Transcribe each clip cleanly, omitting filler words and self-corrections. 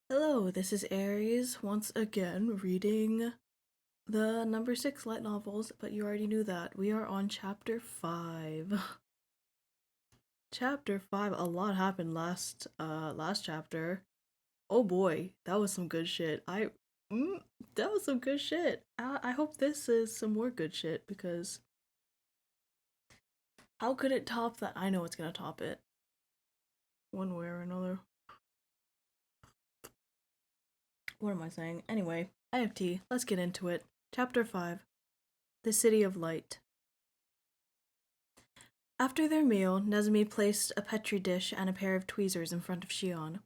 Hello, this is Aries once again reading the No.6 light novels, but you already knew that. We are on chapter 5. Chapter 5, a lot happened last chapter. Oh boy, that was some good shit. That was some good shit. I hope this is some more good shit because how could it top that? I know it's gonna top it. One way or another. What am I saying? Anyway, I have tea. Let's get into it. Chapter 5, The City of Light. After their meal, Nezumi placed a petri dish and a pair of tweezers in front of Shion.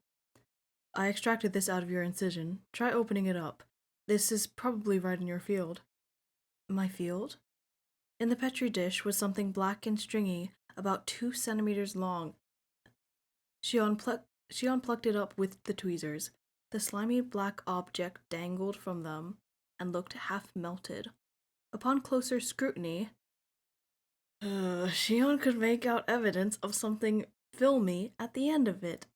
I extracted this out of your incision. Try opening it up. This is probably right in your field. My field? In the petri dish was something black and stringy, about 2 centimeters long. Shion plucked it up with the tweezers. The slimy black object dangled from them and looked half melted. Upon closer scrutiny, Shion could make out evidence of something filmy at the end of it.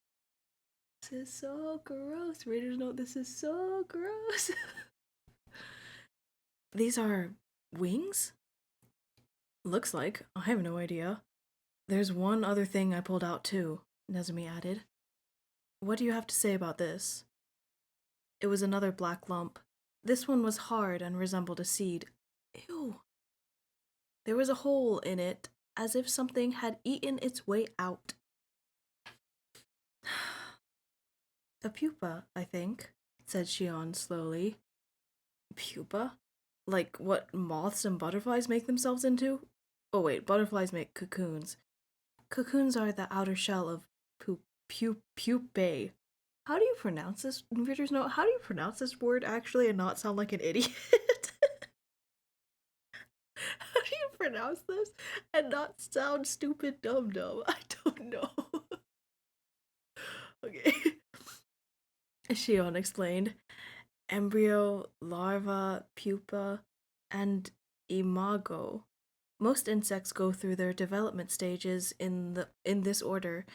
This is so gross. Readers note, this is so gross. These are wings? Looks like. I have no idea. There's one other thing I pulled out too, Nezumi added. What do you have to say about this? It was another black lump. This one was hard and resembled a seed. Ew. There was a hole in it, as if something had eaten its way out. A pupa, I think, said Shion slowly. Pupa? Like what moths and butterflies make themselves into? Oh wait, butterflies make cocoons. Cocoons are the outer shell of pupae. How do you pronounce this? Readers know, how do you pronounce this word actually and not sound like an idiot? How do you pronounce this and not sound stupid dumb dumb? I don't know. Okay. Shion explained. Embryo, larva, pupa, and imago. Most insects go through their development stages in this order.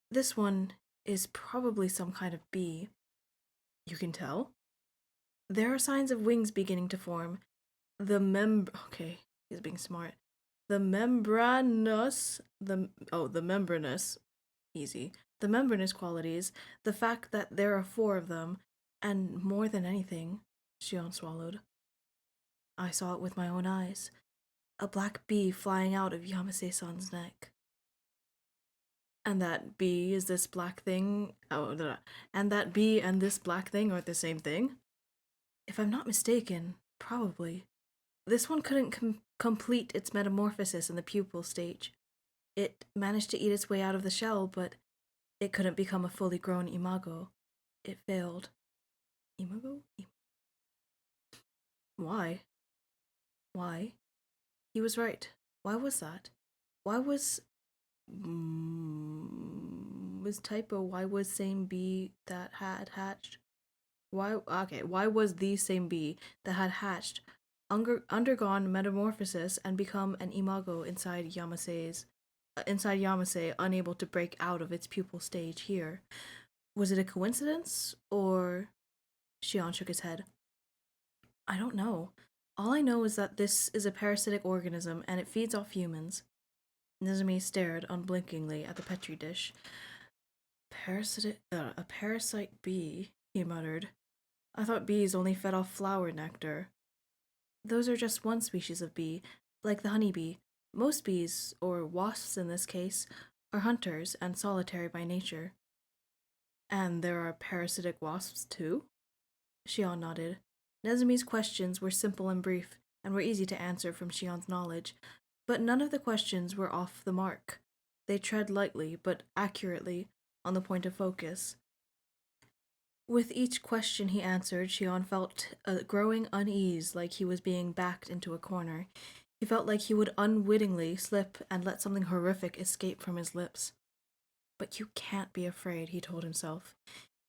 This one is probably some kind of bee. You can tell? There are signs of wings beginning to form. Okay, he's being smart. The membranous easy. The membranous qualities, the fact that there are 4 of them, and more than anything, Shion swallowed. I saw it with my own eyes. A black bee flying out of Yamase-san's neck. And that bee is this black thing. And that bee and this black thing are the same thing? If I'm not mistaken, probably. This one couldn't complete its metamorphosis in the pupal stage. It managed to eat its way out of the shell, but it couldn't become a fully grown imago. It failed. Imago? Why? Why? He was right. Why was that? Why was typo, why was same bee that had hatched? Why was the same bee that had hatched, undergone metamorphosis, and become an imago inside Yamase, unable to break out of its pupal stage here? Was it a coincidence, or... Shion shook his head. I don't know. All I know is that this is a parasitic organism, and it feeds off humans. Nezumi stared unblinkingly at the petri dish. A parasite bee, he muttered. I thought bees only fed off flower nectar. Those are just one species of bee, like the honeybee. Most bees, or wasps in this case, are hunters and solitary by nature. And there are parasitic wasps too? Shion nodded. Nezumi's questions were simple and brief, and were easy to answer from Shion's knowledge, but none of the questions were off the mark. They tread lightly, but accurately, on the point of focus. With each question he answered, Shion felt a growing unease, like he was being backed into a corner. He felt like he would unwittingly slip and let something horrific escape from his lips. But you can't be afraid, he told himself.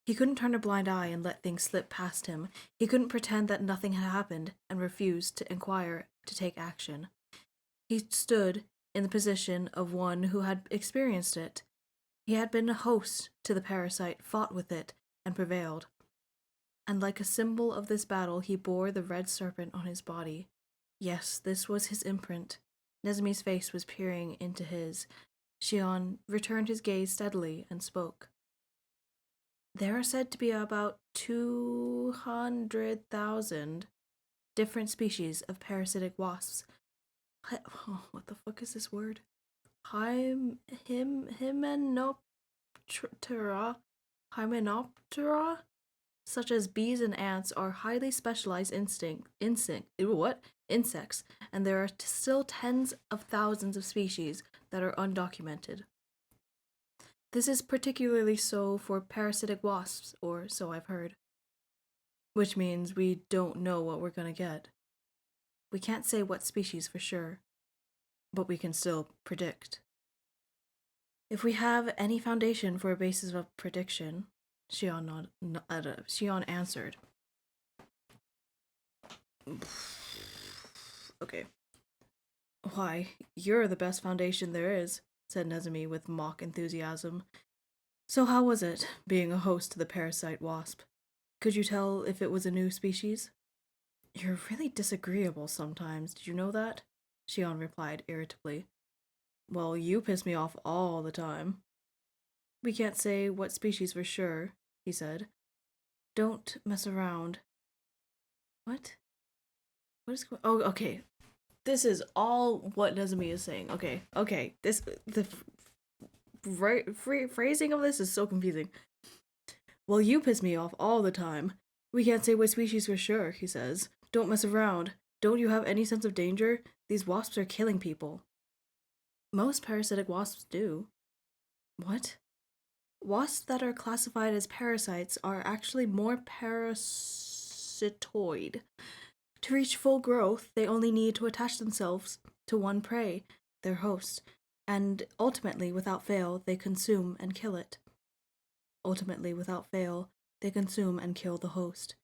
He couldn't turn a blind eye and let things slip past him. He couldn't pretend that nothing had happened and refuse to inquire, to take action. He stood in the position of one who had experienced it. He had been a host to the parasite, fought with it, and prevailed. and like a symbol of this battle, he bore the red serpent on his body. Yes, this was his imprint. Nezumi's face was peering into his. Shion returned his gaze steadily and spoke. There are said to be about 200,000 different species of parasitic wasps. What the fuck is this word? Hymenoptera, such as bees and ants, are highly specialized insects, and there are still tens of thousands of species that are undocumented. This is particularly so for parasitic wasps, or so I've heard. Which means we don't know what we're gonna get. We can't say what species for sure, but we can still predict. If we have any foundation for a basis of prediction, Shion answered. Okay. Why, you're the best foundation there is, said Nezumi with mock enthusiasm. So how was it, being a host to the parasite wasp? Could you tell if it was a new species? You're really disagreeable sometimes, did you know that? Shion replied irritably. Well, you piss me off all the time. We can't say what species for sure, he said. Don't mess around. What? What is going? Oh, okay. This is all what Nezumi is saying. Okay. The phrasing of this is so confusing. Well, you piss me off all the time. We can't say what species for sure, he says. Don't mess around. Don't you have any sense of danger? These wasps are killing people. Most parasitic wasps do. What? Wasps that are classified as parasites are actually more parasitoid. To reach full growth, they only need to attach themselves to one prey, their host, and ultimately, without fail, they consume and kill it. Ultimately, without fail, they consume and kill the host.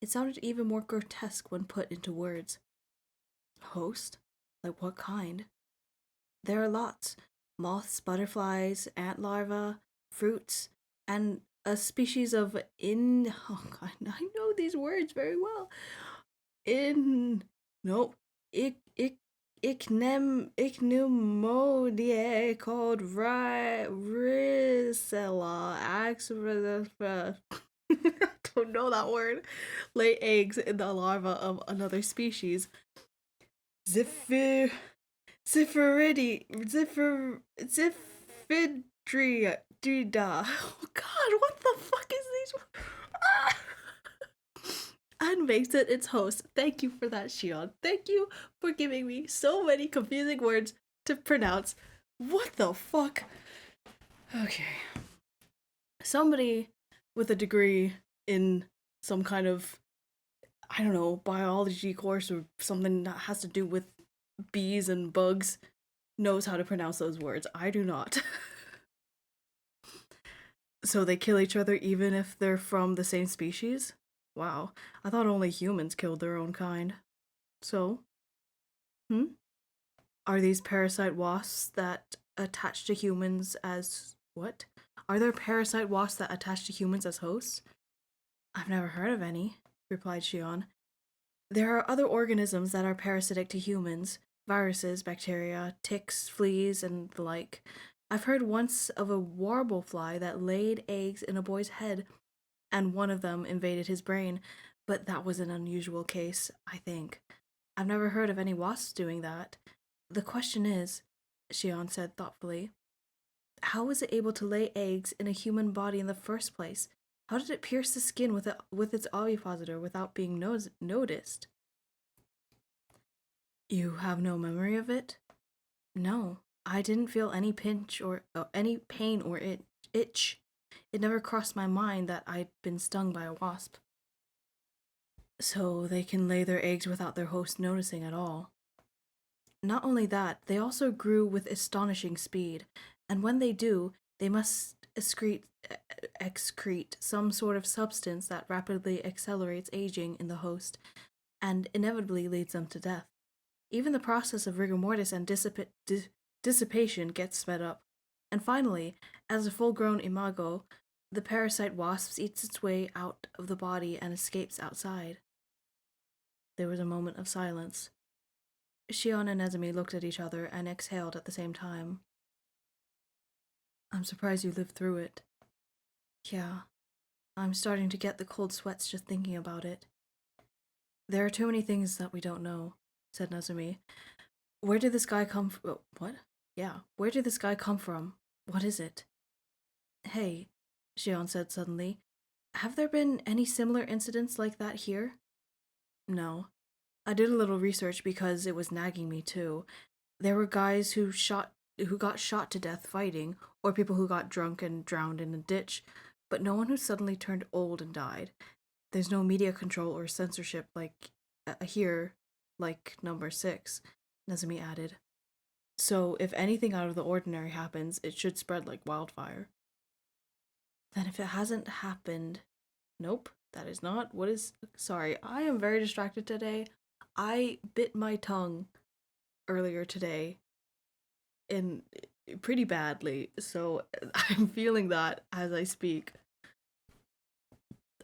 It sounded even more grotesque when put into words. Host? Like what kind? There are lots. Moths, butterflies, ant larvae, fruits, and a species of oh god, I know these words very well. Nope. Ichneumoniae called Ricella I don't know that word. Lay eggs in the larva of another species. Zifidria. Oh god, what the fuck is these? Ah! And makes it its host. Thank you for that, Shion. Thank you for giving me so many confusing words to pronounce. What the fuck? Okay. Somebody with a degree in some kind of, I don't know, biology course or something that has to do with bees and bugs knows how to pronounce those words. I do not. So they kill each other even if they're from the same species? Wow, I thought only humans killed their own kind. So? Are these parasite wasps that attach to humans as what? Are there parasite wasps that attach to humans as hosts? I've never heard of any, replied Shion. There are other organisms that are parasitic to humans, viruses, bacteria, ticks, fleas, and the like. I've heard once of a warble fly that laid eggs in a boy's head, and one of them invaded his brain, but that was an unusual case, I think. I've never heard of any wasps doing that. The question is, Shion said thoughtfully, how was it able to lay eggs in a human body in the first place? How did it pierce the skin with its ovipositor without being noticed? You have no memory of it? No, I didn't feel any pinch or any pain or itch. It never crossed my mind that I'd been stung by a wasp. So they can lay their eggs without their host noticing at all. Not only that, they also grew with astonishing speed, and when they do, they must excrete some sort of substance that rapidly accelerates aging in the host, and inevitably leads them to death. Even the process of rigor mortis and dissipation gets sped up. And finally, as a full-grown imago, The parasite wasp eats its way out of the body and escapes outside. There was a moment of silence. Shion and Nezumi looked at each other and exhaled at the same time. I'm surprised you lived through it. Yeah, I'm starting to get the cold sweats just thinking about it. There are too many things that we don't know, said Nezumi. Where did this guy come from? What? Yeah, where did this guy come from? What is it? Hey, Shion said suddenly. Have there been any similar incidents like that here? No. I did a little research because it was nagging me too. There were guys who got shot to death fighting, or people who got drunk and drowned in a ditch, but no one who suddenly turned old and died. There's no media control or censorship like here, like No.6, Nezumi added. So if anything out of the ordinary happens, it should spread like wildfire. Then if it hasn't happened, nope, that is not what is. Sorry, I am very distracted today. I bit my tongue earlier today in pretty badly, so I'm feeling that as I speak.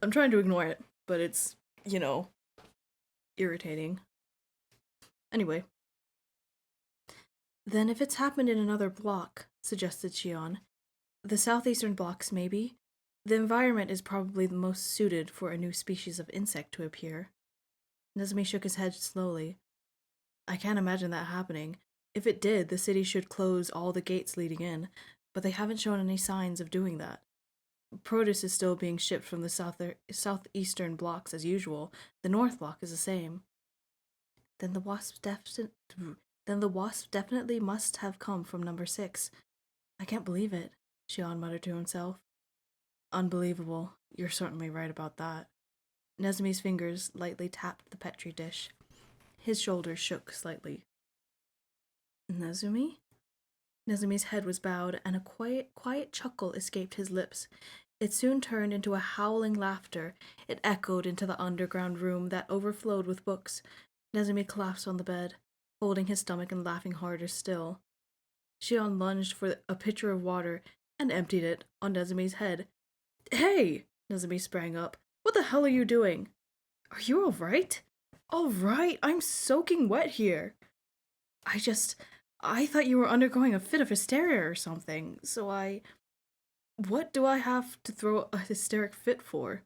I'm trying to ignore it, but it's, irritating. Anyway. Then if it's happened in another block, suggested Shion. The southeastern blocks, maybe. The environment is probably the most suited for a new species of insect to appear. Nezumi shook his head slowly. I can't imagine that happening. If it did, the city should close all the gates leading in, but they haven't shown any signs of doing that. Produce is still being shipped from the southeastern blocks as usual. The north block is the same. Then the wasp definitely must have come from No.6. I can't believe it, Shion muttered to himself. Unbelievable. You're certainly right about that. Nezumi's fingers lightly tapped the petri dish. His shoulders shook slightly. Nezumi? Nezumi's head was bowed, and a quiet chuckle escaped his lips. It soon turned into a howling laughter. It echoed into the underground room that overflowed with books. Nezumi collapsed on the bed, holding his stomach and laughing harder still. Shion lunged for a pitcher of water and emptied it on Nezumi's head. Hey! Nezumi sprang up. What the hell are you doing? Are you alright? Alright, I'm soaking wet here. I thought you were undergoing a fit of hysteria or something, so What do I have to throw a hysteric fit for?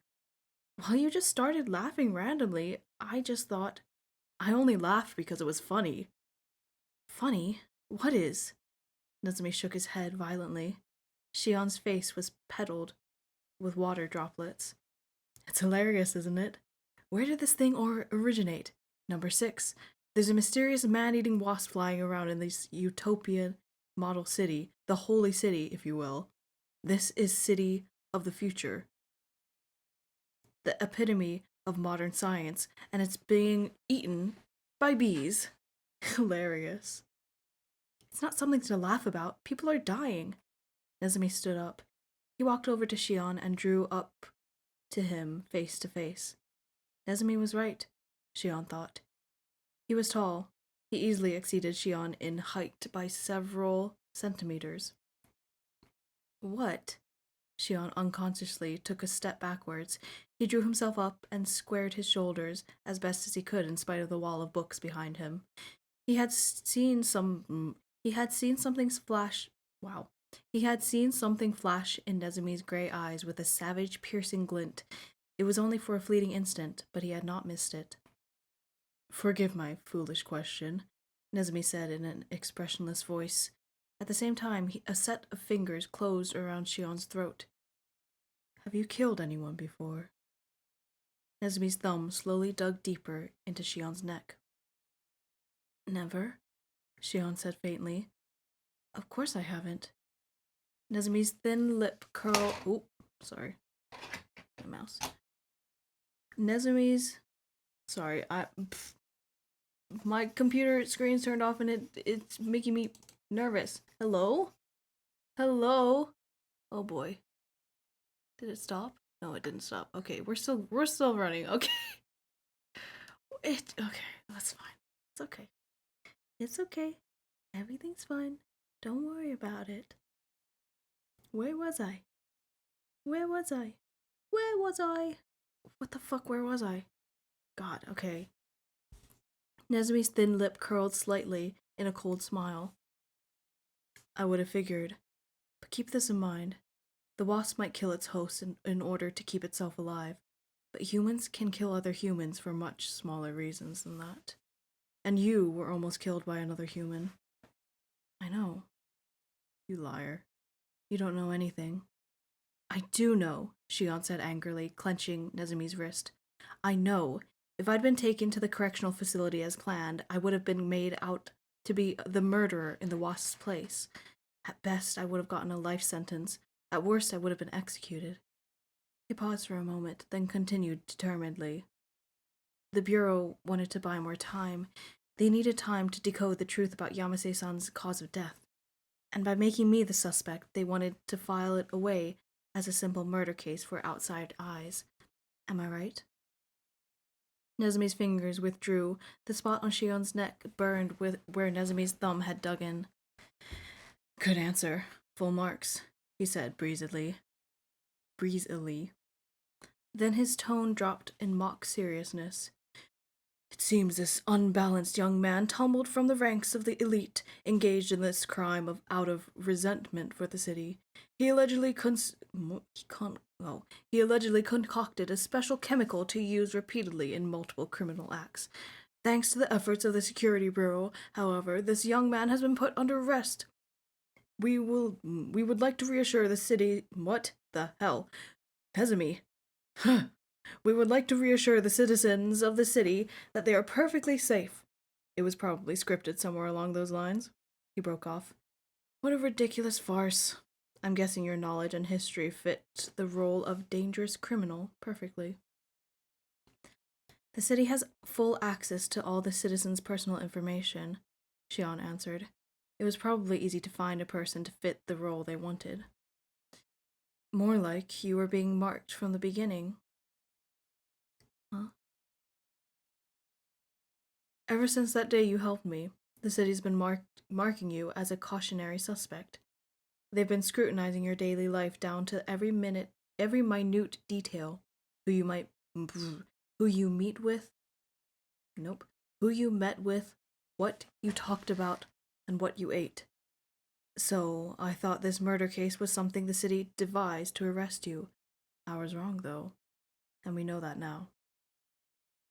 Well, you just started laughing randomly. I just thought. I only laughed because it was funny. Funny? What is? Nezumi shook his head violently. Shion's face was petaled with water droplets. It's hilarious, isn't it? Where did this thing originate? No.6. There's a mysterious man-eating wasp flying around in this utopian model city, the holy city, if you will. This is city of the future. The epitome of modern science, and it's being eaten by bees. Hilarious. It's not something to laugh about. People are dying. Nezumi stood up. He walked over to Shion and drew up to him face to face. Nezumi was right, Shion thought. He was tall. He easily exceeded Shion in height by several centimeters. What? Shion unconsciously took a step backwards. He drew himself up and squared his shoulders as best as he could in spite of the wall of books behind him. He had seen something flash. Wow. He had seen something flash in Nezumi's gray eyes with a savage, piercing glint. It was only for a fleeting instant, but he had not missed it. Forgive my foolish question, Nezumi said in an expressionless voice. At the same time, a set of fingers closed around Shion's throat. Have you killed anyone before? Nezumi's thumb slowly dug deeper into Shion's neck. Never, Shion said faintly. Of course I haven't. Nezumi's thin lip curled. Oop, sorry. My mouse. Nezumi's. Sorry, my computer screen's turned off and it's making me nervous. Hello? Hello? Oh boy. Did it stop? No, it didn't stop. Okay, we're still running. Okay. Okay, that's fine. It's okay. It's okay. Everything's fine. Don't worry about it. Where was I? Where was I? Where was I? What the fuck, where was I? God, okay. Nezumi's thin lip curled slightly in a cold smile. I would have figured. But keep this in mind. The wasp might kill its host in order to keep itself alive, but humans can kill other humans for much smaller reasons than that. And you were almost killed by another human. I know. You liar. You don't know anything. I do know, Shion said angrily, clenching Nezumi's wrist. I know. If I'd been taken to the correctional facility as planned, I would have been made out to be the murderer in the wasp's place. At best, I would have gotten a life sentence. At worst, I would have been executed. He paused for a moment, then continued determinedly. The Bureau wanted to buy more time. They needed time to decode the truth about Yamase-san's cause of death. And by making me the suspect, they wanted to file it away as a simple murder case for outside eyes. Am I right? Nezumi's fingers withdrew. The spot on Shion's neck burned with where Nezumi's thumb had dug in. Good answer. Full marks, he said breezily. Then his tone dropped in mock seriousness. It seems this unbalanced young man tumbled from the ranks of the elite, engaged in this crime out of resentment for the city. He allegedly concocted a special chemical to use repeatedly in multiple criminal acts. Thanks to the efforts of the Security Bureau, however, this young man has been put under arrest. We would like to reassure the city. What the hell? Nezumi. We would like to reassure the citizens of the city that they are perfectly safe. It was probably scripted somewhere along those lines. He broke off. What a ridiculous farce. I'm guessing your knowledge and history fit the role of dangerous criminal perfectly. The city has full access to all the citizens' personal information, Shion answered. It was probably easy to find a person to fit the role they wanted. More like you were being marked from the beginning. Huh? Ever since that day you helped me, the city's been marking you as a cautionary suspect. They've been scrutinizing your daily life down to every minute detail. Who you meet with, who you met with, what you talked about, and what you ate. So, I thought this murder case was something the city devised to arrest you. I was wrong, though, and we know that now.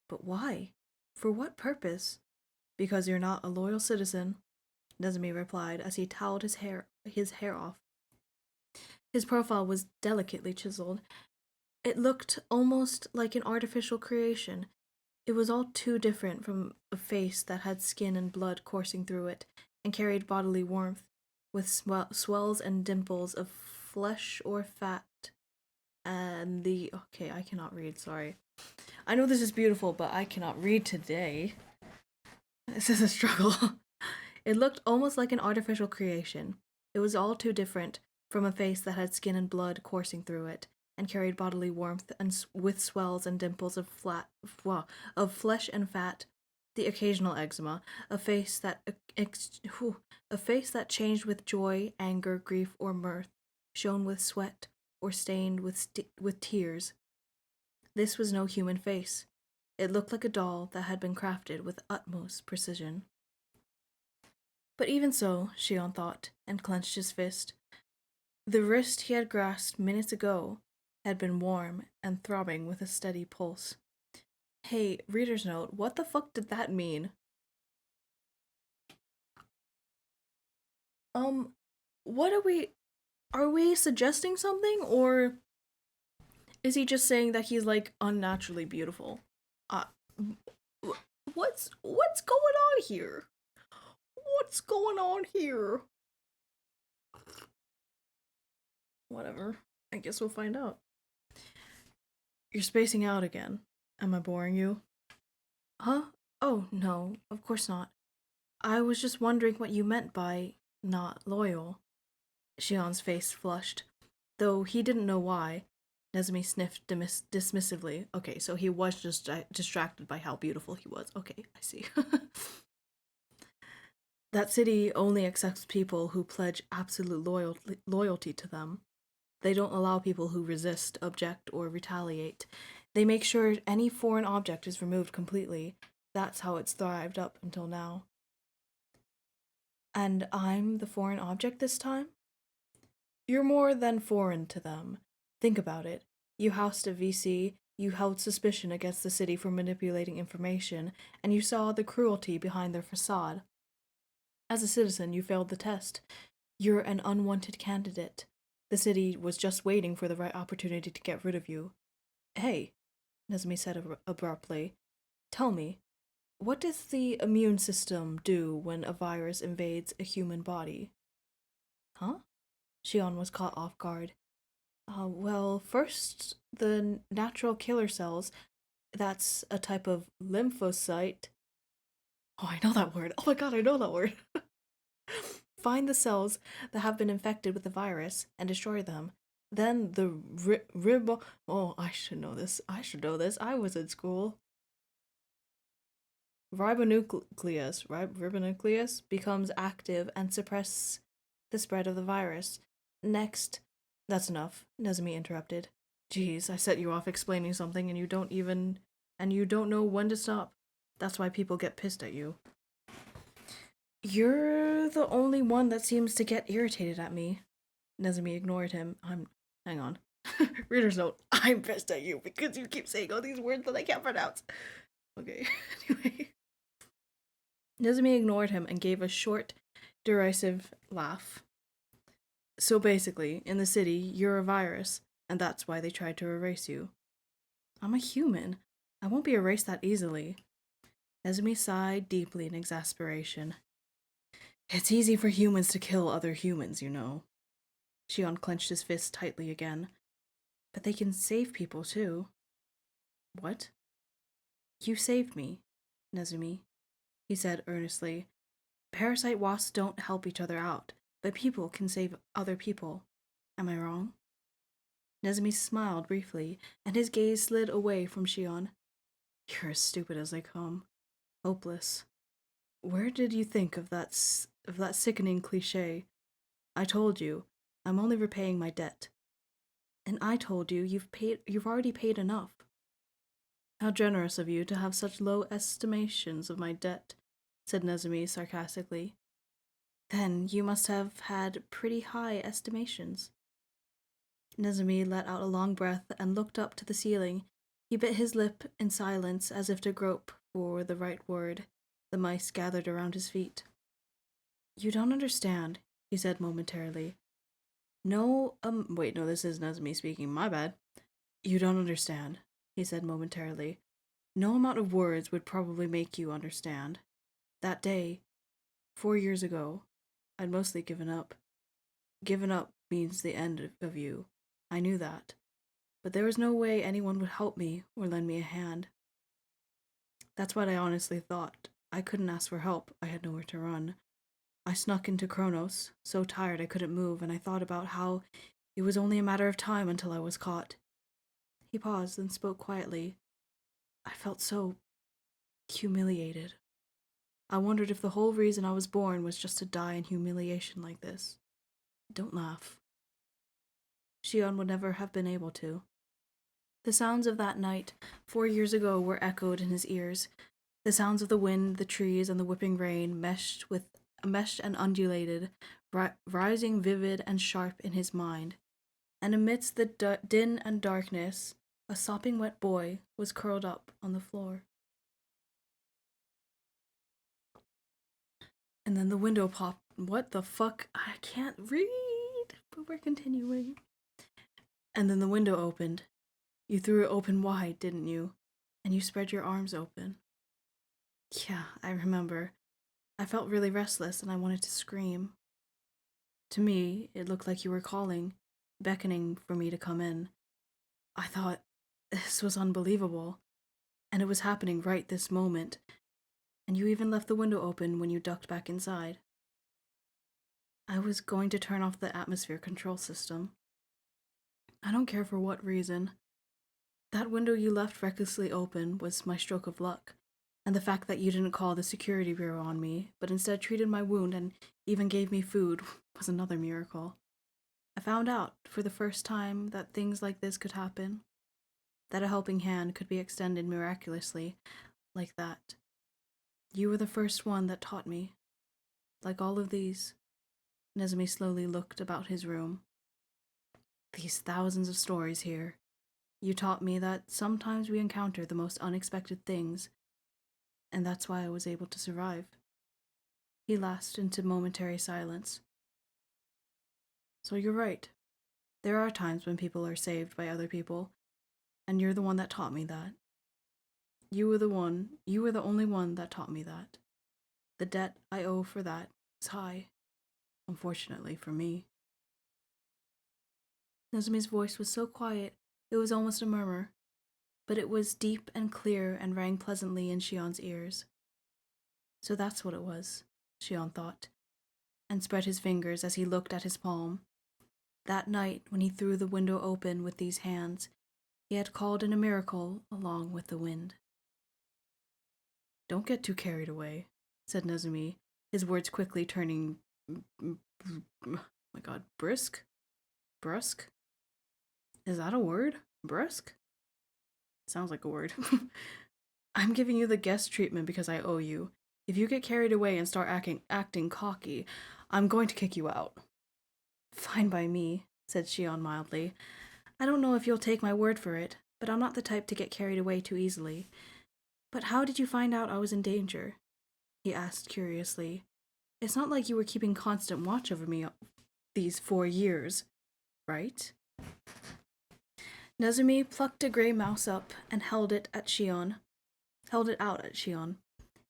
But why? For what purpose? Because you're not a loyal citizen, Nezumi replied as he toweled his hair off. His profile was delicately chiseled. It looked almost like an artificial creation. It was all too different from a face that had skin and blood coursing through it, and carried bodily warmth, with swells and dimples of flesh or fat. And okay, I cannot read, sorry. I know this is beautiful, but I cannot read today. This is a struggle. It looked almost like an artificial creation. It was all too different from a face that had skin and blood coursing through it, and carried bodily warmth and with swells and dimples of flesh and fat, the occasional eczema, a face that changed with joy, anger, grief, or mirth, shone with sweat, or stained with tears. This was no human face. It looked like a doll that had been crafted with utmost precision. But even so, Shion thought, and clenched his fist. The wrist he had grasped minutes ago had been warm and throbbing with a steady pulse. Hey, reader's note, what the fuck did that mean? What are we suggesting something, or is he just saying that he's, like, unnaturally beautiful? What's going on here? What's going on here? Whatever. I guess we'll find out. You're spacing out again. Am I boring you? Huh? Oh, no, of course not. I was just wondering what you meant by not loyal. Shion's face flushed, though he didn't know why. Nezumi sniffed dismissively. Okay, so he was just distracted by how beautiful he was. Okay, I see. That city only accepts people who pledge absolute loyalty to them. They don't allow people who resist, object, or retaliate. They make sure any foreign object is removed completely. That's how it's thrived up until now. And I'm the foreign object this time? You're more than foreign to them. Think about it. You housed a VC, you held suspicion against the city for manipulating information, and you saw the cruelty behind their facade. As a citizen, you failed the test. You're an unwanted candidate. The city was just waiting for the right opportunity to get rid of you. Hey, Nezmi said abruptly, tell me, what does the immune system do when a virus invades a human body? Huh? Shion was caught off guard. Well, first, the natural killer cells, that's a type of lymphocyte. Oh, I know that word. Oh my god, I know that word. Find the cells that have been infected with the virus and destroy them. Then the oh, I should know this. I should know this. I was in school. Ribonucleus becomes active and suppresses the spread of the virus. Next, that's enough, Nezumi interrupted. Geez, I set you off explaining something and you don't know when to stop. That's why people get pissed at you. You're the only one that seems to get irritated at me. Nezumi ignored him. Hang on. Reader's note. I'm pissed at you because you keep saying all these words that I can't pronounce. Okay, anyway. Nezumi ignored him and gave a short, derisive laugh. So basically, in the city, you're a virus, and that's why they tried to erase you. I'm a human. I won't be erased that easily. Nezumi sighed deeply in exasperation. It's easy for humans to kill other humans, you know. Shion clenched his fist tightly again. But they can save people, too. What? You saved me, Nezumi, he said earnestly. Parasite wasps don't help each other out, but people can save other people. Am I wrong? Nezumi smiled briefly, and his gaze slid away from Shion. You're as stupid as they come. Hopeless. Where did you think of that sickening cliché? I told you, I'm only repaying my debt. And I told you you've already paid enough. How generous of you to have such low estimations of my debt, said Nezumi sarcastically. Then you must have had pretty high estimations. Nezumi let out a long breath and looked up to the ceiling. He bit his lip in silence as if to grope for the right word. The mice gathered around his feet. You don't understand, he said momentarily. No, wait, no, this is Nezumi speaking, my bad. You don't understand, he said momentarily. No amount of words would probably make you understand. That day, 4 years ago, I'd mostly given up. Given up means the end of you. I knew that. But there was no way anyone would help me or lend me a hand. That's what I honestly thought. I couldn't ask for help. I had nowhere to run. I snuck into Kronos, so tired I couldn't move, and I thought about how it was only a matter of time until I was caught. He paused and spoke quietly. I felt so humiliated. I wondered if the whole reason I was born was just to die in humiliation like this. Don't laugh. Shion would never have been able to. The sounds of that night, 4 years ago, were echoed in his ears. The sounds of the wind, the trees, and the whipping rain meshed and undulated, rising vivid and sharp in his mind. And amidst the din and darkness, a sopping wet boy was curled up on the floor. And then the window popped. What the fuck? I can't read, but we're continuing. And then the window opened. You threw it open wide, didn't you? And you spread your arms open. Yeah, I remember. I felt really restless and I wanted to scream. To me, it looked like you were calling, beckoning for me to come in. I thought this was unbelievable. And it was happening right this moment. And you even left the window open when you ducked back inside. I was going to turn off the atmosphere control system. I don't care for what reason. That window you left recklessly open was my stroke of luck, and the fact that you didn't call the security bureau on me, but instead treated my wound and even gave me food was another miracle. I found out for the first time that things like this could happen, that a helping hand could be extended miraculously like that. You were the first one that taught me. Like all of these. Nezumi slowly looked about his room. These thousands of stories here. You taught me that sometimes we encounter the most unexpected things, and that's why I was able to survive. He lapsed into momentary silence. So you're right. There are times when people are saved by other people, and you're the one that taught me that. You were the only one that taught me that. The debt I owe for that is high, unfortunately for me. Nozumi's voice was so quiet, it was almost a murmur, but it was deep and clear and rang pleasantly in Shion's ears. So that's what it was, Shion thought, and spread his fingers as he looked at his palm. That night, when he threw the window open with these hands, he had called in a miracle along with the wind. Don't get too carried away, said Nezumi, his words quickly turning my god, brisk? Brusque? Is that a word? Brusque? Sounds like a word. I'm giving you the guest treatment because I owe you. If you get carried away and start acting cocky, I'm going to kick you out. Fine by me, said Shion mildly. I don't know if you'll take my word for it, but I'm not the type to get carried away too easily. But how did you find out I was in danger? He asked curiously. It's not like you were keeping constant watch over me these 4 years, right? Nezumi plucked a gray mouse up and held it out at Shion.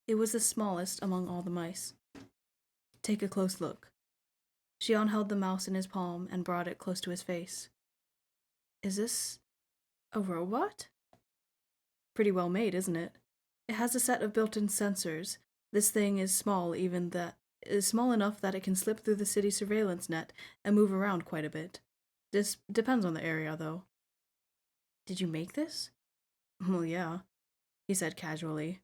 It was the smallest among all the mice. Take a close look. Shion held the mouse in his palm and brought it close to his face. Is this a robot? Pretty well made, isn't it? It has a set of built-in sensors. This thing is small enough that it can slip through the city surveillance net and move around quite a bit. This depends on the area, though. Did you make this? Well, yeah, he said casually.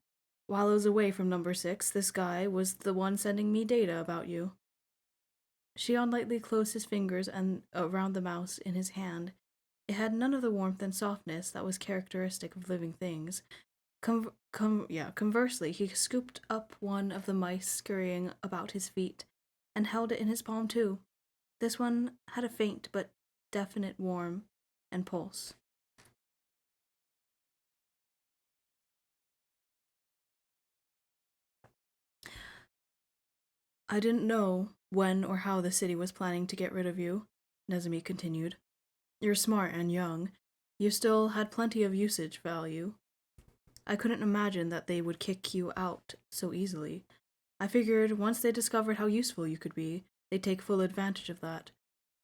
While I was away from No.6, this guy was the one sending me data about you. Shion lightly closed his fingers and around the mouse in his hand. It had none of the warmth and softness that was characteristic of living things. Conversely, he scooped up one of the mice scurrying about his feet and held it in his palm too. This one had a faint but definite warmth and pulse. I didn't know when or how the city was planning to get rid of you, Nezumi continued. You're smart and young. You still had plenty of usage value. I couldn't imagine that they would kick you out so easily. I figured once they discovered how useful you could be, they'd take full advantage of that.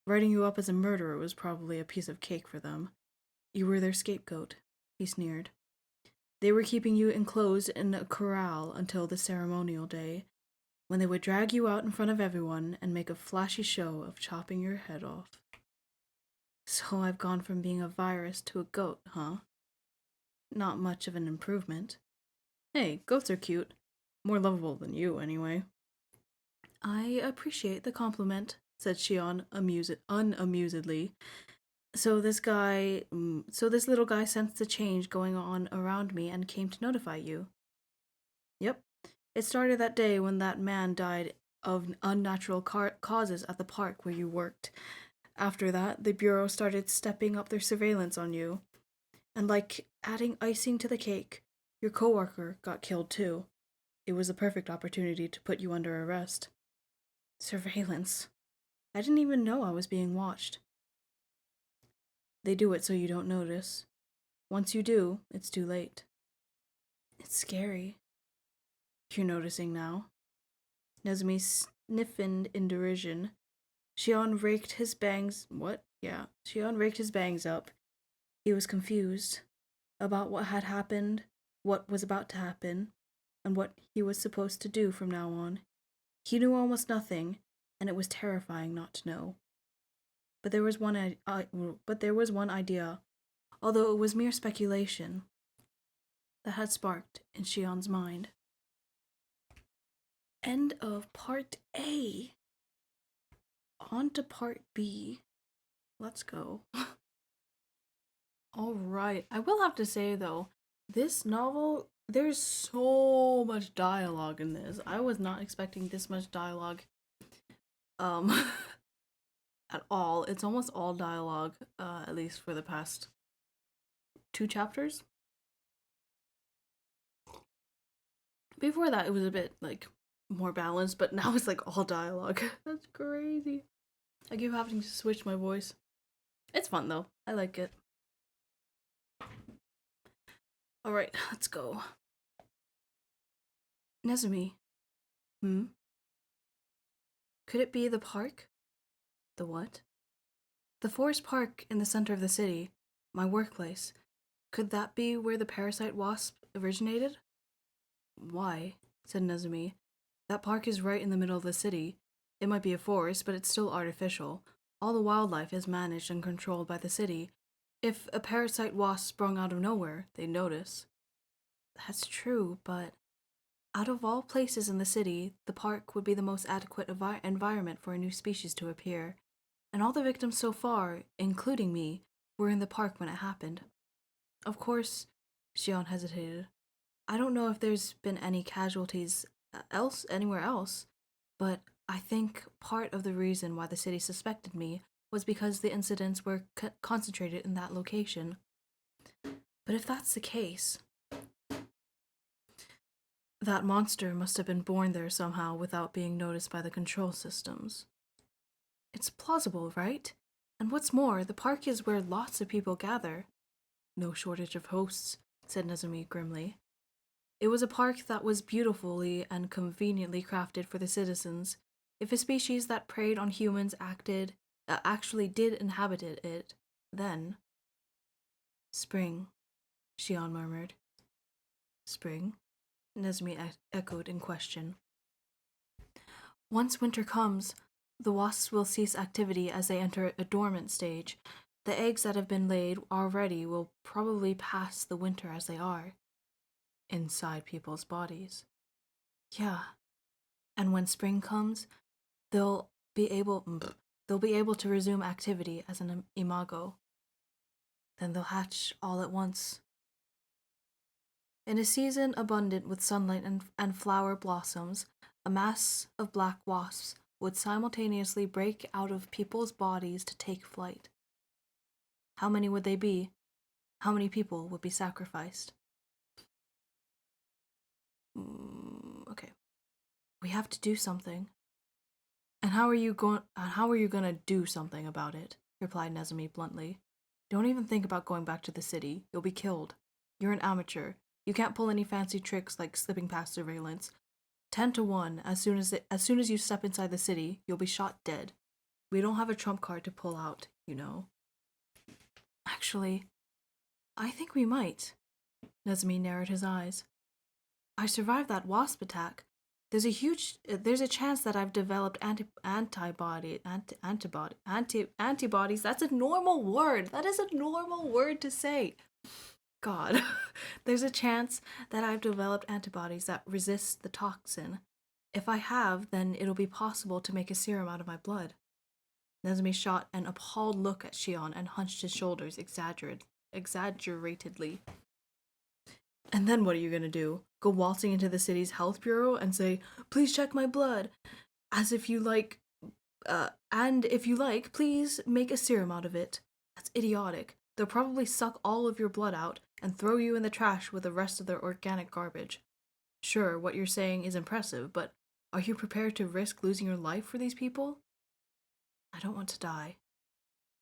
Writing you up as a murderer was probably a piece of cake for them. You were their scapegoat, he sneered. They were keeping you enclosed in a corral until the ceremonial day, when they would drag you out in front of everyone and make a flashy show of chopping your head off. So I've gone from being a virus to a goat, huh? Not much of an improvement. Hey, goats are cute. More lovable than you, anyway. I appreciate the compliment, said Shion unamusedly. So this little guy sensed the change going on around me and came to notify you. Yep. It started that day when that man died of unnatural causes at the park where you worked. After that, the Bureau started stepping up their surveillance on you. And like adding icing to the cake, your coworker got killed too. It was a perfect opportunity to put you under arrest. Surveillance. I didn't even know I was being watched. They do it so you don't notice. Once you do, it's too late. It's scary. You're noticing now. Nezumi sniffed in derision. Shion raked his bangs. What? Yeah. Shion raked his bangs up. He was confused about what had happened, what was about to happen, and what he was supposed to do from now on. He knew almost nothing, and it was terrifying not to know. But there was one idea, although it was mere speculation, that had sparked in Shion's mind. End of part A. On to part B. Let's go. All right. I will have to say though, this novel, there's so much dialogue in this. I was not expecting this much dialogue um at all. It's almost all dialogue, at least for the past two chapters. Before that it was a bit like more balanced, but now it's like all dialogue. That's crazy. I keep having to switch my voice. It's fun though. I like it. Alright, let's go. Nezumi. Hmm? Could it be the park? The what? The forest park in the center of the city. My workplace. Could that be where the parasite wasp originated? Why? Said Nezumi. That park is right in the middle of the city. It might be a forest, but it's still artificial. All the wildlife is managed and controlled by the city. If a parasite wasp sprung out of nowhere, they'd notice. That's true, but out of all places in the city, the park would be the most adequate environment for a new species to appear. And all the victims so far, including me, were in the park when it happened. Of course, Xion hesitated. I don't know if there's been any casualties anywhere else, but I think part of the reason why the city suspected me was because the incidents were concentrated in that location. But if that's the case, that monster must have been born there somehow without being noticed by the control systems. It's plausible, right? And what's more, the park is where lots of people gather. No shortage of hosts, said Nezumi grimly. It was a park that was beautifully and conveniently crafted for the citizens. If a species that preyed on humans actually did inhabit it, then... Spring, Xion murmured. Spring? Nezumi echoed in question. Once winter comes, the wasps will cease activity as they enter a dormant stage. The eggs that have been laid already will probably pass the winter as they are. Inside people's bodies. Yeah. And when spring comes, they'll be able to resume activity as an imago. Then they'll hatch all at once. In a season abundant with sunlight and flower blossoms, a mass of black wasps would simultaneously break out of people's bodies to take flight. How many would they be? How many people would be sacrificed? Okay. We have to do something. And how are you gonna do something about it? Replied Nezumi bluntly. Don't even think about going back to the city. You'll be killed. You're an amateur. You can't pull any fancy tricks like slipping past surveillance. 10 to 1, as soon as you step inside the city, you'll be shot dead. We don't have a trump card to pull out, you know. Actually, I think we might. Nezumi narrowed his eyes. I survived that wasp attack. There's a chance that I've developed antibodies. That's a normal word. That is a normal word to say. God. There's a chance that I've developed antibodies that resist the toxin. If I have, then it'll be possible to make a serum out of my blood. Nezumi shot an appalled look at Xion and hunched his shoulders exaggeratedly. And then what are you gonna do? Go waltzing into the city's health bureau and say, "Please check my blood," as if you like, and if you like, please make a serum out of it. That's idiotic. They'll probably suck all of your blood out and throw you in the trash with the rest of their organic garbage. Sure, what you're saying is impressive, but are you prepared to risk losing your life for these people? I don't want to die.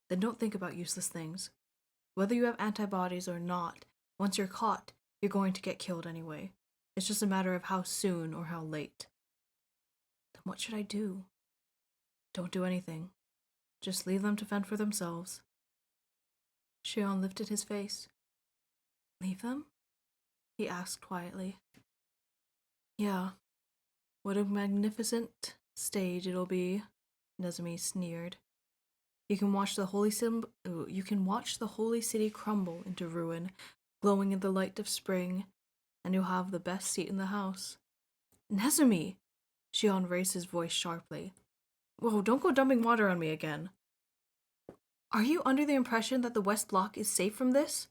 Then don't think about useless things. Whether you have antibodies or not, once you're caught, you're going to get killed anyway. It's just a matter of how soon or how late. Then what should I do? Don't do anything. Just leave them to fend for themselves. Xion lifted his face. Leave them? He asked quietly. Yeah. What a magnificent stage it'll be, Nezumi sneered. You can watch the holy city crumble into ruin, glowing in the light of spring, and you'll have the best seat in the house. Nezumi! Xion raised his voice sharply. Whoa, don't go dumping water on me again. Are you under the impression that the West Block is safe from this?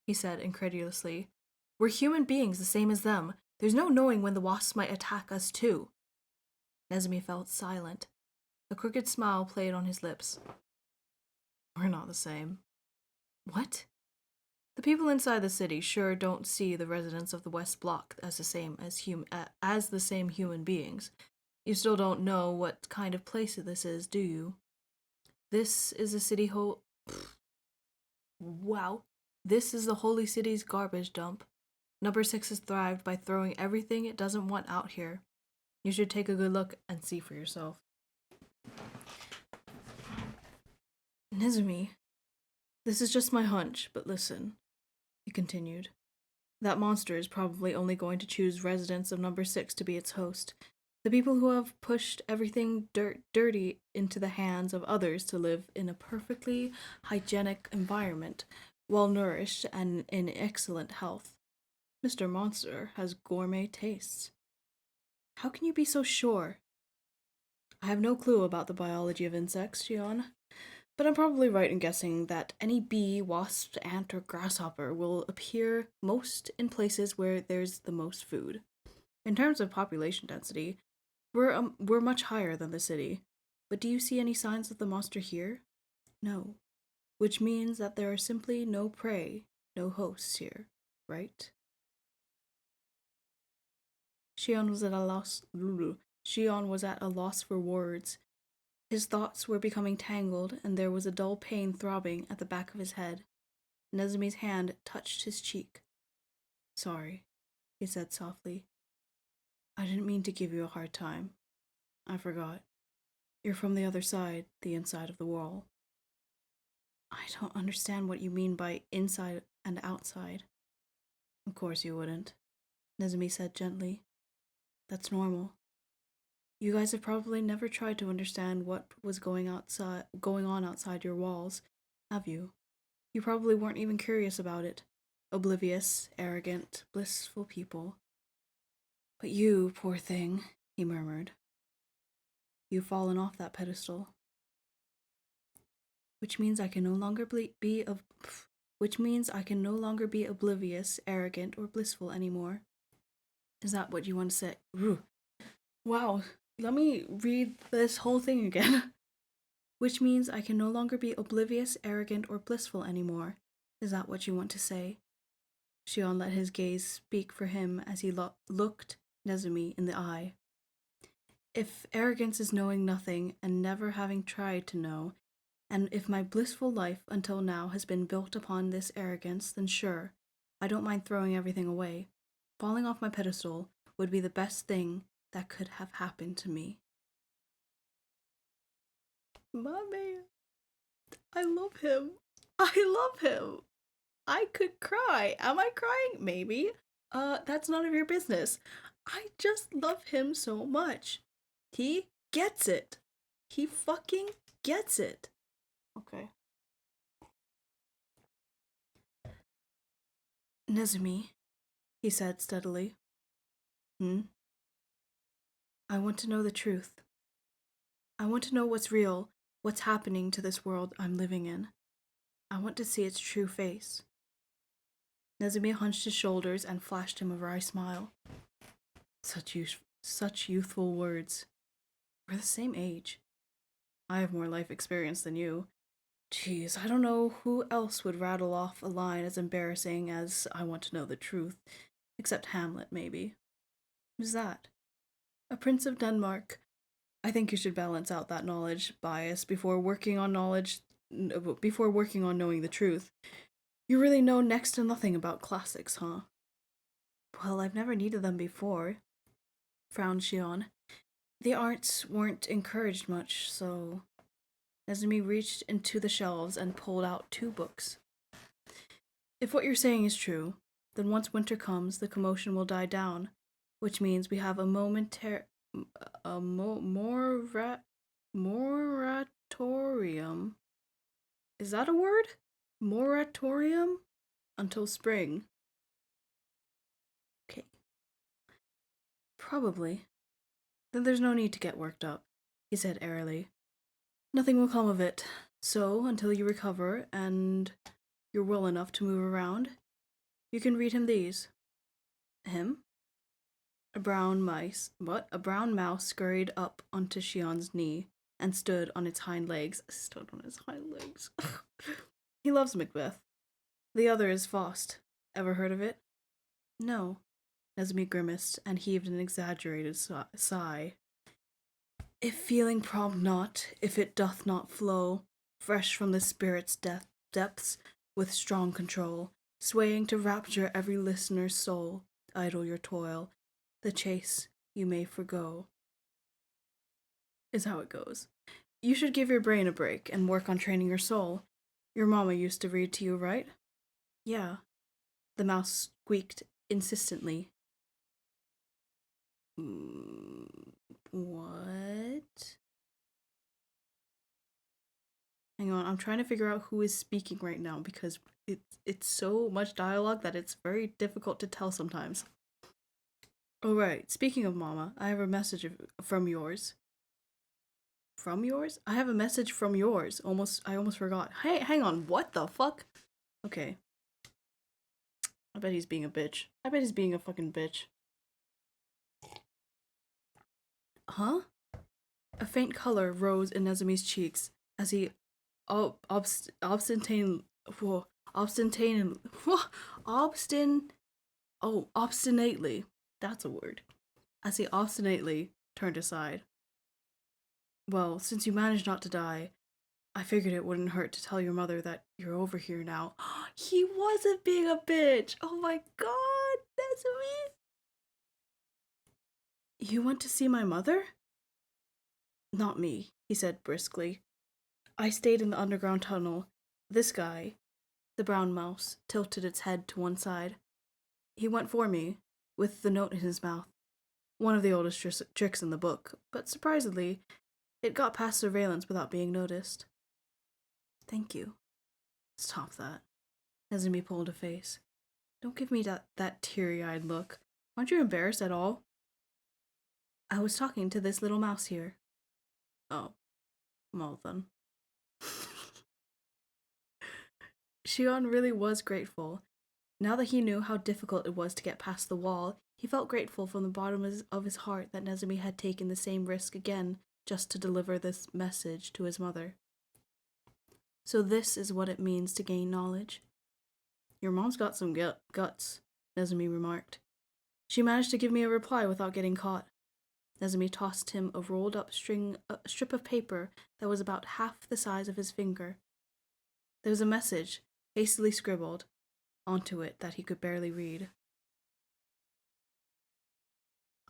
He said incredulously. We're human beings the same as them. There's no knowing when the wasps might attack us too. Nezumi felt silent. A crooked smile played on his lips. We're not the same. What? The people inside the city sure don't see the residents of the West Block as the same human beings. You still don't know what kind of place this is, do you? This is a city Wow. This is the holy city's garbage dump. No.6 has thrived by throwing everything it doesn't want out here. You should take a good look and see for yourself. Nezumi, this is just my hunch, but listen, he continued. That monster is probably only going to choose residents of No.6 to be its host. The people who have pushed everything dirty into the hands of others to live in a perfectly hygienic environment, well nourished and in excellent health. Mr. Monster has gourmet tastes. How can you be so sure? I have no clue about the biology of insects, Shion, but I'm probably right in guessing that any bee, wasp, ant, or grasshopper will appear most in places where there's the most food. In terms of population density, we're much higher than the city. But do you see any signs of the monster here? No. Which means that there are simply no prey, no hosts here, right? Shion was at a loss for words. His thoughts were becoming tangled, and there was a dull pain throbbing at the back of his head. Nezumi's hand touched his cheek. Sorry, he said softly. I didn't mean to give you a hard time. I forgot. You're from the other side, the inside of the wall. I don't understand what you mean by inside and outside. Of course you wouldn't, Nezumi said gently. That's normal. You guys have probably never tried to understand what was going on outside your walls, have you? You probably weren't even curious about it. Oblivious, arrogant, blissful people. But you, poor thing, he murmured. You've fallen off that pedestal. Which means I can no longer be oblivious, arrogant, or blissful anymore. Is that what you want to say? Wow, let me read this whole thing again. Which means I can no longer be oblivious, arrogant, or blissful anymore. Is that what you want to say? Shion let his gaze speak for him as he looked Nezumi in the eye. If arrogance is knowing nothing and never having tried to know, and if my blissful life until now has been built upon this arrogance, then sure, I don't mind throwing everything away. Falling off my pedestal would be the best thing that could have happened to me. My man. I love him. I love him. I could cry. Am I crying? Maybe. That's none of your business. I just love him so much. He gets it. He fucking gets it. Okay. Nezumi, he said steadily. I want to know the truth. I want to know what's real, what's happening to this world I'm living in. I want to see its true face. Nezumi hunched his shoulders and flashed him a wry smile. Such youthful words. We're the same age. I have more life experience than you. Geez, I don't know who else would rattle off a line as embarrassing as I want to know the truth, except Hamlet, maybe. Who's that? A prince of Denmark. I think you should balance out that knowledge bias before working on knowing the truth. You really know next to nothing about classics, huh? Well, I've never needed them before, frowned Shion. The arts weren't encouraged much, so... Nezumi reached into the shelves and pulled out 2 books. If what you're saying is true, then once winter comes, the commotion will die down, which means we have a moratorium. Is that a word? Moratorium? Until spring. Okay. Probably. Then there's no need to get worked up, he said airily. Nothing will come of it. So, until you recover and you're well enough to move around, you can read him these. Him? A brown mouse scurried up onto Shion's knee and stood on its hind legs. Stood on his hind legs. He loves Macbeth. The other is Faust. Ever heard of it? No. Nezumi grimaced and heaved an exaggerated sigh. If feeling prompt not, if it doth not flow, fresh from the spirit's depths, with strong control, swaying to rapture every listener's soul, idle your toil, the chase you may forgo. Is how it goes. You should give your brain a break and work on training your soul. Your mama used to read to you, right? Yeah. The mouse squeaked insistently. What? Hang on, I'm trying to figure out who is speaking right now because it's so much dialogue that it's very difficult to tell sometimes. Oh right, speaking of Mama, I have a message from yours. From yours? I have a message from yours. I almost forgot. Hey, hang on, what the fuck? Okay. I bet he's being a bitch. I bet he's being a fucking bitch. Huh? A faint color rose in Nezumi's cheeks as he obstinately obstinately, that's a word, as he obstinately turned aside. Well, since you managed not to die, I figured it wouldn't hurt to tell your mother that you're over here now. He wasn't being a bitch. Oh my god, that's me. You went to see my mother? Not me, he said briskly. I stayed in the underground tunnel. This guy, the brown mouse, tilted its head to one side. He went for me, with the note in his mouth. One of the oldest tricks in the book, but surprisingly, it got past surveillance without being noticed. Thank you. Stop that. Nezumi pulled a face. Don't give me that teary-eyed look. Aren't you embarrassed at all? I was talking to this little mouse here. Oh, well then. Shion really was grateful. Now that he knew how difficult it was to get past the wall, he felt grateful from the bottom of his heart that Nezumi had taken the same risk again just to deliver this message to his mother. So this is what it means to gain knowledge. Your mom's got some guts, Nezumi remarked. She managed to give me a reply without getting caught. Nezumi tossed him a rolled up strip of paper that was about half the size of his finger. There was a message, hastily scribbled, onto it that he could barely read.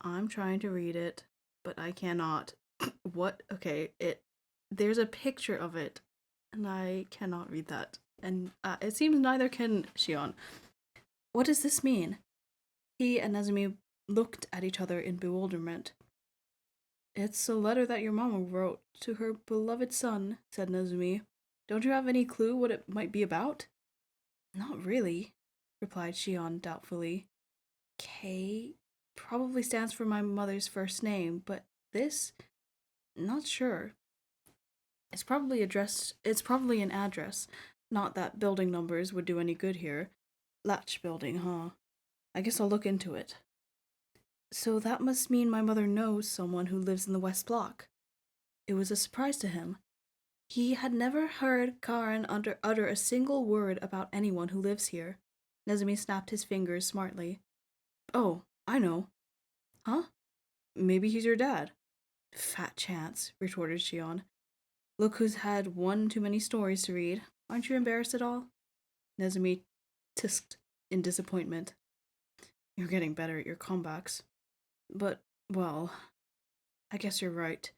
I'm trying to read it, but I cannot. What? Okay, there's a picture of it, and I cannot read that. And it seems neither can Shion. What does this mean? He and Nezumi looked at each other in bewilderment. It's a letter that your mama wrote to her beloved son, said Nezumi. Don't you have any clue what it might be about? Not really, replied Shion doubtfully. K probably stands for my mother's first name, but this? Not sure. It's probably an address. Not that building numbers would do any good here. Latch building, huh? I guess I'll look into it. So that must mean my mother knows someone who lives in the West Block. It was a surprise to him. He had never heard Karen utter a single word about anyone who lives here. Nezumi snapped his fingers smartly. Oh, I know. Huh? Maybe he's your dad. Fat chance, retorted Shion. Look who's had one too many stories to read. Aren't you embarrassed at all? Nezumi tisked in disappointment. You're getting better at your comebacks. But, well, I guess you're right.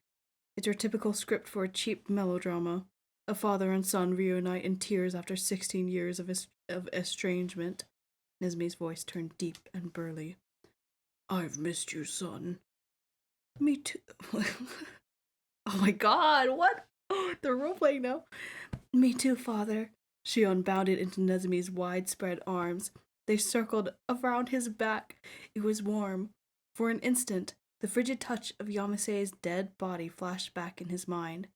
It's your typical script for a cheap melodrama. A father and son reunite in tears after 16 years of estrangement. Nezumi's voice turned deep and burly. I've missed you, son. Me too. Oh my god, what? They're roleplaying now. Me too, father. Shion bounded into Nezumi's widespread arms. They circled around his back. It was warm. For an instant, the frigid touch of Yamase's dead body flashed back in his mind.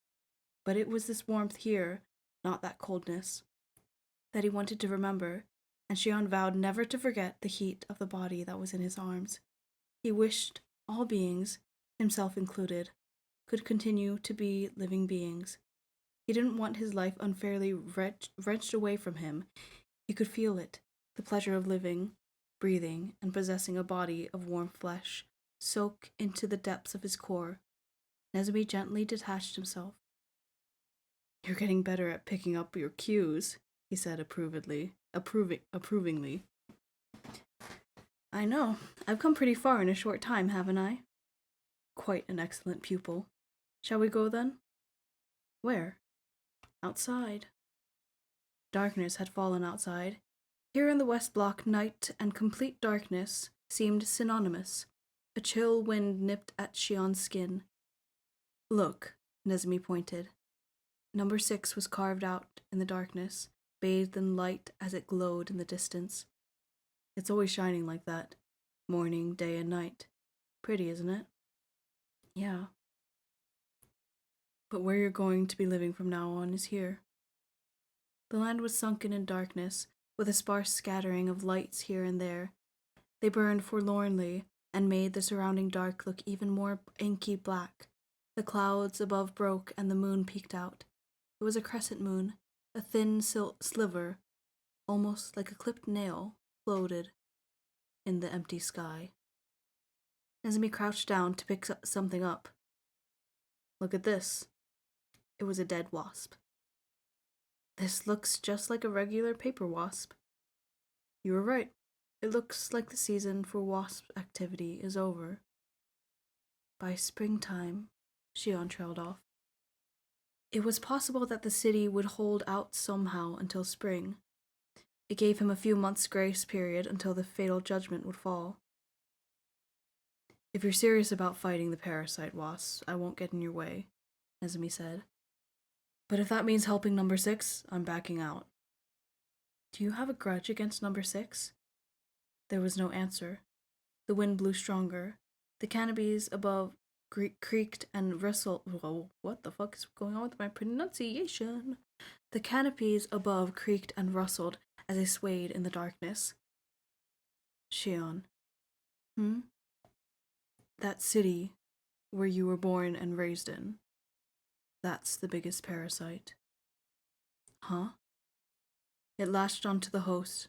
But it was this warmth here not that coldness, that he wanted to remember, and Shion vowed never to forget the heat of the body that was in his arms. He wished all beings, himself included, could continue to be living beings. He didn't want his life unfairly wrenched away from him. He could feel it, the pleasure of living, breathing, and possessing a body of warm flesh, soak into the depths of his core. Nezumi gently detached himself. "You're getting better at picking up your cues," he said approvingly. "I know. I've come pretty far in a short time, haven't I?" "Quite an excellent pupil. Shall we go then?" "Where?" "Outside." Darkness had fallen outside. Here in the West Block, night and complete darkness seemed synonymous. A chill wind nipped at Shion's skin. "Look," Nezumi pointed. Number 6 was carved out in the darkness, bathed in light as it glowed in the distance. "It's always shining like that. Morning, day, and night. Pretty, isn't it?" "Yeah." "But where you're going to be living from now on is here." The land was sunken in darkness, with a sparse scattering of lights here and there. They burned forlornly and made the surrounding dark look even more inky black. The clouds above broke and the moon peeked out. It was a crescent moon, a thin sliver, almost like a clipped nail, floated in the empty sky. Nezumi crouched down to pick something up. "Look at this." It was a dead wasp. "This looks just like a regular paper wasp." "You were right. It looks like the season for wasp activity is over." By springtime, Shion trailed off. It was possible that the city would hold out somehow until spring. It gave him a few months' grace period until the fatal judgment would fall. "If you're serious about fighting the parasite wasps, I won't get in your way," Nezumi said. "But if that means helping Number 6, I'm backing out." "Do you have a grudge against Number 6? There was no answer. The wind blew stronger. The canopies above creaked and rustled. Whoa, what the fuck is going on with my pronunciation? The canopies above creaked and rustled as they swayed in the darkness. "Shion." "Hmm?" "That city where you were born and raised in. That's the biggest parasite." "Huh?" "It latched onto the host,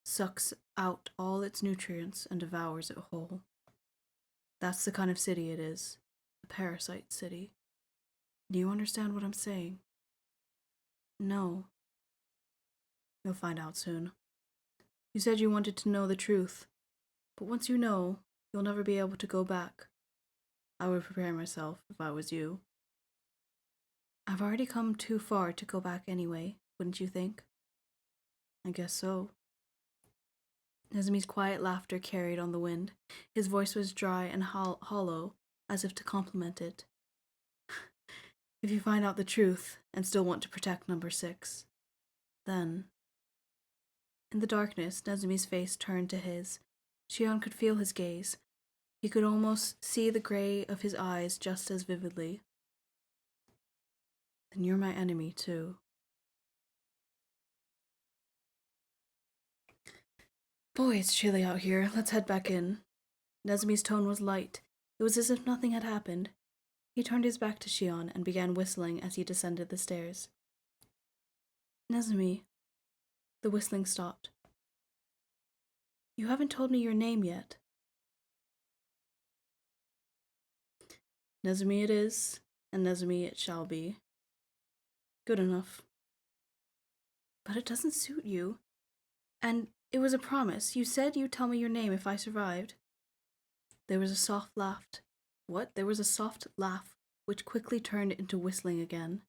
sucks out all its nutrients, and devours it whole. That's the kind of city it is. A parasite city. Do you understand what I'm saying?" "No." "You'll find out soon. You said you wanted to know the truth, but once you know, you'll never be able to go back. I would prepare myself if I was you." "I've already come too far to go back anyway, wouldn't you think?" "I guess so." Nezumi's quiet laughter carried on the wind. His voice was dry and hollow, as if to compliment it. "If you find out the truth and still want to protect Number 6, then..." In the darkness, Nezumi's face turned to his. Shion could feel his gaze. He could almost see the gray of his eyes just as vividly. "Then you're my enemy, too." "Boy, it's chilly out here. Let's head back in." Nezumi's tone was light. It was as if nothing had happened. He turned his back to Shion and began whistling as he descended the stairs. "Nezumi." The whistling stopped. "You haven't told me your name yet." "Nezumi it is, and Nezumi it shall be." "Good enough." "But it doesn't suit you. And it was a promise. You said you'd tell me your name if I survived." There was a soft laugh. What? There was a soft laugh, which quickly turned into whistling again.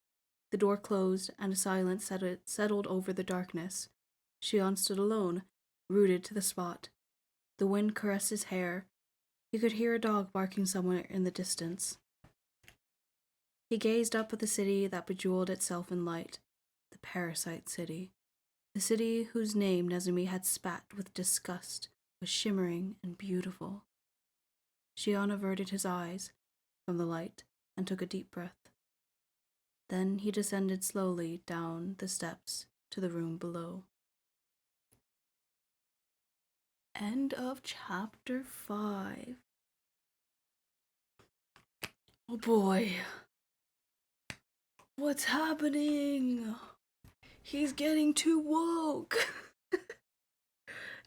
The door closed, and a silence settled over the darkness. Shion stood alone, rooted to the spot. The wind caressed his hair. He could hear a dog barking somewhere in the distance. He gazed up at the city that bejeweled itself in light. The parasite city. The city whose name Nezumi had spat with disgust was shimmering and beautiful. Shion averted his eyes from the light and took a deep breath. Then he descended slowly down the steps to the room below. End of chapter 5. Oh boy. What's happening? He's getting too woke.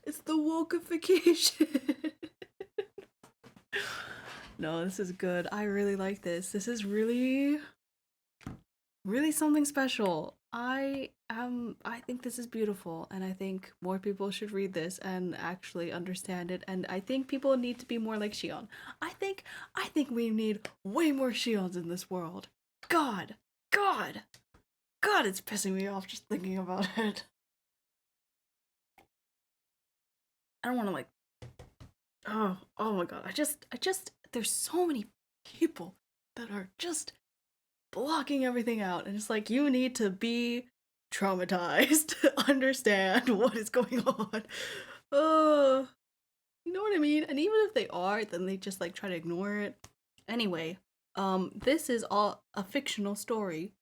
It's the wokeification. No, this is good. I really like this. This is really something special. I think this is beautiful, and I think more people should read this and actually understand it, and I think people need to be more like Shion. I think we need way more Shions in this world. God. God. God, it's pissing me off just thinking about it. I don't want to like oh my god. I just there's so many people that are just blocking everything out, and it's like you need to be traumatized to understand what is going on. Oh, you know what I mean? And even if they are, then they just like try to ignore it. Anyway, this is all a fictional story.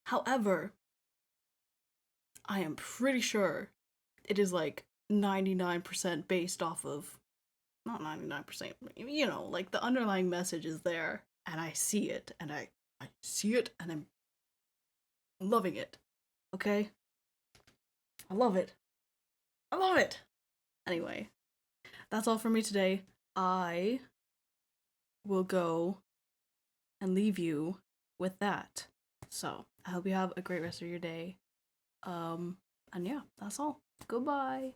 However, I am pretty sure it is like 99% based off of, not 99%, you know, like the underlying message is there, and I see it, and I see it, and I'm loving it. Okay? I love it. I love it. Anyway, that's all for me today. I will go and leave you with that. So, I hope you have a great rest of your day. And yeah, that's all. Goodbye.